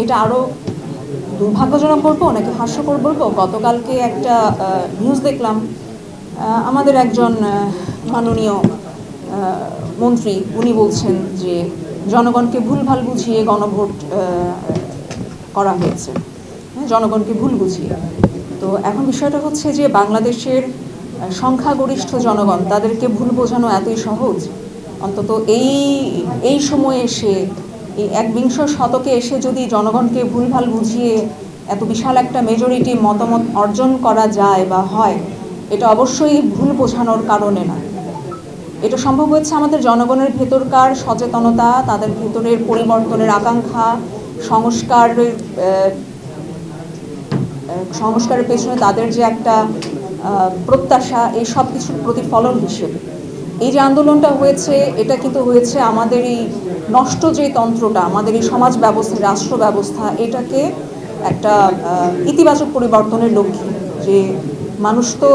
এটা আরও দুর্ভাগ্যজনক বলবো নাকি হাস্যকর বলবো, গতকালকে একটা নিউজ দেখলাম। আমাদের একজন মাননীয় মন্ত্রী উনি বলছেন যে জনগণকে ভুলভাল বুঝিয়ে গণভোট করা হয়েছে, জনগণকে ভুল বুঝিয়ে। তো এখন বিষয়টা হচ্ছে যে বাংলাদেশের সংখ্যাগরিষ্ঠ জনগণ, তাদেরকে ভুল বোঝানো এতই সহজ? অন্তত এই সময়ে এসে, এই একবিংশ শতকে এসে যদি জনগণকে ভুলভাল বুঝিয়ে এত বিশাল একটা মেজরিটি মতামত অর্জন করা যায় বা হয়, এটা অবশ্যই ভুল বোঝানোর কারণে না। এটা সম্ভব হয়েছে আমাদের জনগণের ভেতরকার সচেতনতা, তাদের ভেতরের পরিবর্তনের আকাঙ্ক্ষা, সংস্কারের পেছনে তাদের যে একটা প্রত্যাশা, এই সব কিছুর প্রতিফলন হিসেবে এই যে আন্দোলনটা হয়েছে, এটা কিন্তু হয়েছে আমাদের এই নষ্ট যে তন্ত্রটা, আমাদের এই সমাজ ব্যবস্থা, রাষ্ট্র ব্যবস্থা, এটাকে একটা ইতিবাচক পরিবর্তনের লক্ষ্যে। যে মানুষ তো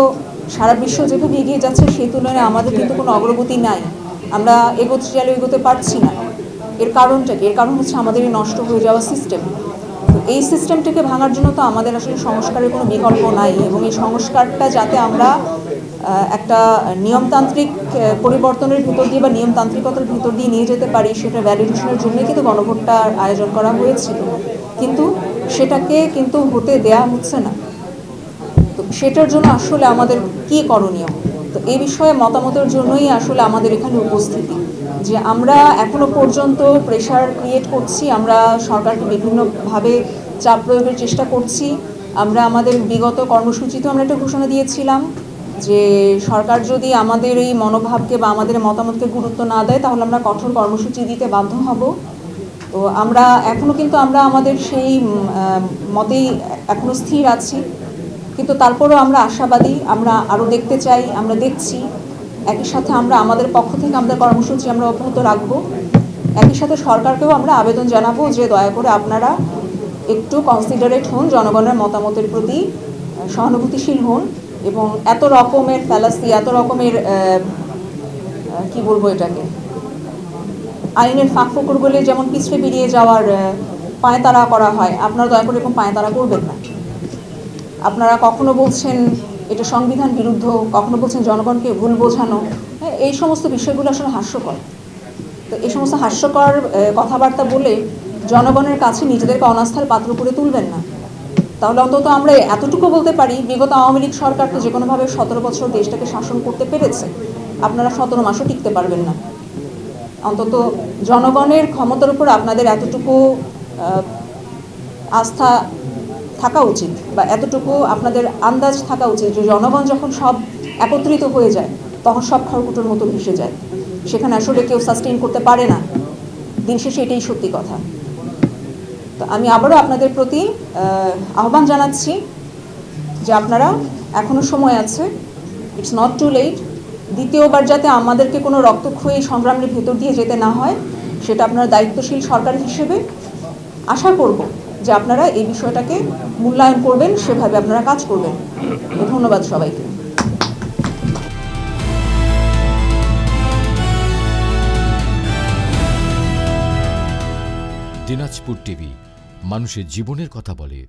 সারা বিশ্ব যেভাবে এগিয়ে যাচ্ছে সেই তুলনায় আমাদের কিন্তু কোনো অগ্রগতি নাই, আমরা এগোতে চাইলে এগোতে পারছি না। এর কারণটা কি? এর কারণ হচ্ছে আমাদের এই নষ্ট হয়ে যাওয়া সিস্টেম। এই সিস্টেমটাকে ভাঙার জন্য তো আমাদের আসলে সংস্কারের কোনো বিকল্প নাই, এবং এই সংস্কারটা যাতে আমরা একটা নিয়মতান্ত্রিক পরিবর্তনের ভিতর দিয়ে বা নিয়মতান্ত্রিকতার ভিতর দিয়ে নিয়ে যেতে পারি, সেটা ভ্যালিডেশনের জন্যই কিন্তু গণভোটটার আয়োজন করা হয়েছিল। কিন্তু সেটাকে কিন্তু হতে দেয়া হচ্ছে না। তো সেটার জন্য আসলে আমাদের কি করণীয়? তো এই বিষয়ে মতামতের জন্যই আসলে আমাদের এখানে উপস্থিতি, যে আমরা এখনো পর্যন্ত প্রেশার ক্রিয়েট করছি, আমরা সরকারকে বিভিন্নভাবে চাপ প্রয়োগের চেষ্টা করছি। আমরা আমাদের বিগত কর্মসূচিতেও আমরা একটা ঘোষণা দিয়েছিলাম যে সরকার যদি আমাদের এই মনোভাবকে বা আমাদের মতামতকে গুরুত্ব না দেয়, তাহলে আমরা কঠোর কর্মসূচি দিতে বাধ্য হব। তো আমরা এখনও কিন্তু আমরা আমাদের সেই মতেই এখনও স্থির আছি, কিন্তু তারপরেও আমরা আশাবাদী, আমরা আরও দেখতে চাই, আমরা দেখছি। একই সাথে আমরা আমাদের পক্ষ থেকে আমাদের কর্মসূচি আমরা অব্যাহত রাখব। একই সাথে সরকারকেও আমরা আবেদন জানাবো যে দয়া করে আপনারা একটু কনসিডারেট হন, জনগণের মতামতের প্রতি সহানুভূতিশীল হন, এবং এত রকমের ফ্যালাসি, এত রকমের কি বলবো এটাকে, আইনের ফাঁকফোকর বলে যেমন পিছড়ে বেরিয়ে যাওয়ার পায়তারা করা হয়, আপনারা দয়া করে এরকম পায়তারা করবেন না। আপনারা কখনো বলছেন এটা সংবিধান বিরুদ্ধ, কখনো বলছেন জনগণকে ভুল বোঝানো। এই সমস্ত বিষয়গুলো আসলে হাস্যকর। তো এই সমস্ত হাস্যকর কথাবার্তা বলে জনগণের কাছে নিজেদেরকে অনাস্থার পাত্র করে তুলবেন না। তাহলে অন্তত আমরা এতটুকু বলতে পারি, বিগত আওয়ামী লীগ সরকার তো যে কোনোভাবে 17 বছর দেশটাকে শাসন করতে পেরেছে, আপনারা 17 মাসও টিকতে পারবেন না। অন্তত জনগণের ক্ষমতার উপর আপনাদের এতটুকু আস্থা থাকা উচিত, বা এতটুকু আপনাদের আন্দাজ থাকা উচিত যে জনগণ যখন সব একত্রিত হয়ে যায়, তখন সব খড়কুটোর মতো ভেসে যায়, সেখানে আসলে কেউ সাস্টেইন করতে পারে না। দিন শেষে এটাই সত্যি কথা। তো আমি আবারও আপনাদের প্রতি আহ্বান জানাচ্ছি যে আপনারা এখনও সময় আছে, ইটস নট টু লেট। দ্বিতীয়বার যাতে আমাদেরকে কোনো রক্তক্ষয়ী সংগ্রামের ভেতর দিয়ে যেতে না হয়, সেটা আপনারা দায়িত্বশীল সরকার হিসেবে আশা করব যে আপনারা এই বিষয়টাকে মূল্যায়ন করবেন, সেভাবে আপনারা কাজ করবেন। ধন্যবাদ সবাইকে। দিনাজপুর টিভি, মানুষের জীবনের কথা বলে।